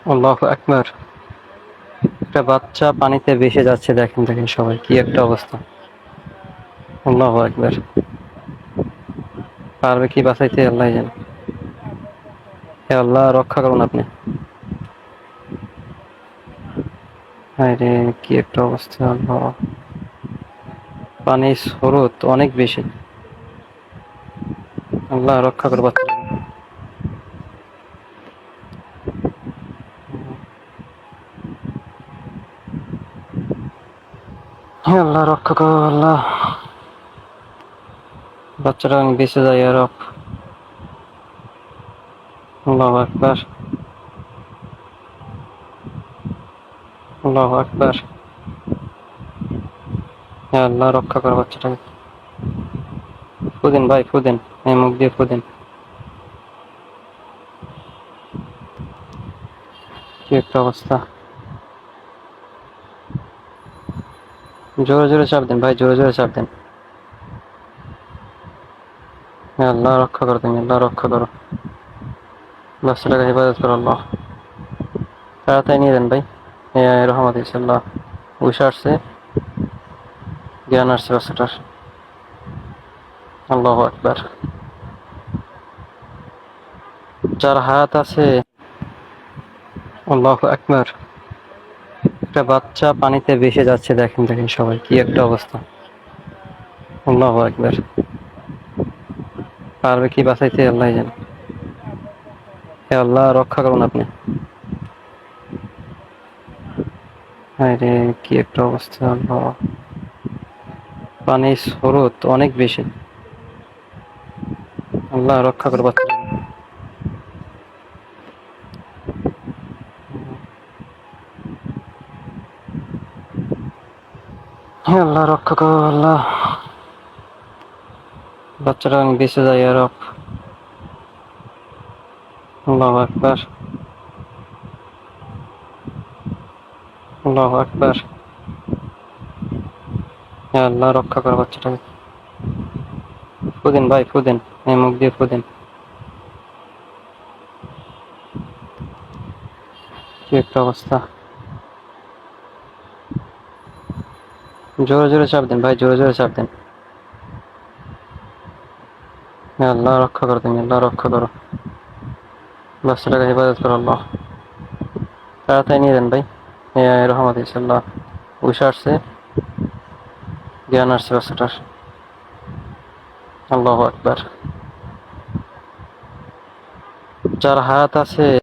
আল্লাহু আকবার। একটা বাচ্চা পানিতে ভেসে যাচ্ছে, দেখেন দেখেন সবাই, কি একটা অবস্থা। আল্লাহু আকবার। পারবে কি বাঁচাইতে, আল্লাহ জানে। হে আল্লাহ, রক্ষা করুন আপনি। হায় রে, কি একটা অবস্থা আল্লাহ। পানির স্রোত অনেক বেশি। আল্লাহ রক্ষা করো বাচ্চা। হে আল্লাহ, রক্ষা করো আল্লাহ। বাচ্চাটা অনেক বেঁচে যায় আর। আল্লাহু আকবার। আল্লাহু আকবার। হে আল্লাহ, রক্ষা করো বাচ্চাটাকে। ফুদিন ভাই, ফুদিন। এই মুখ দিয়ে ফুদিন। কি একটা অবস্থা। জোরে জোরে চাপ দেন ভাই, জোরে জোরে চাপ দেন। হে আল্লাহ, রক্ষা করো তুমি, আল্লাহ রক্ষা করো। বাচ্চাটাকে হেফাজত করো আল্লাহ। তাড়াতাড়ি নিয়ে দেন ভাই। রহমত ইনশাল্লাহ। উষা আসছে, জ্ঞান আসছে বাচ্চাটার। আল্লাহু আকবার। যার হাত আছে। আল্লাহু আকবার। একটা বাচ্চা পানিতে ভেসে যাচ্ছে, দেখেন দেখেন সবাই, কি একটা অবস্থা। আল্লাহু আকবার। পারবে কি বাঁচাইতে, আল্লাহ জানে। হে আল্লাহ, রক্ষা করুন আপনি। হায় রে, কি একটা অবস্থা আল্লাহ। পানির স্রোত অনেক বেশি। আল্লাহ রক্ষা করো বাচ্চা। হে আল্লাহ, রক্ষা করো আল্লাহ। বাচ্চাটা অনেক বেঁচে যায় আর। আল্লাহু আকবার। আল্লাহু আকবার। হে আল্লাহ, রক্ষা করো বাচ্চাটাকে। ফুদিন ভাই, ফুদিন। এই মুখ দিয়ে ফুদিন। কি একটা অবস্থা। জোরে জোরে চাপ দেন ভাই, জোরে জোরে চাপ দেন। হে আল্লাহ, রক্ষা করো তুমি, আল্লাহ রক্ষা করো। বাচ্চাটাকে হেফাজত করো আল্লাহ। তাড়াতাড়ি নিয়ে দেন ভাই। রহমত ইনশাল্লাহ। উষা আসছে, জ্ঞান আসছে বাচ্চাটার। আল্লাহু আকবার। যার হাত আছে।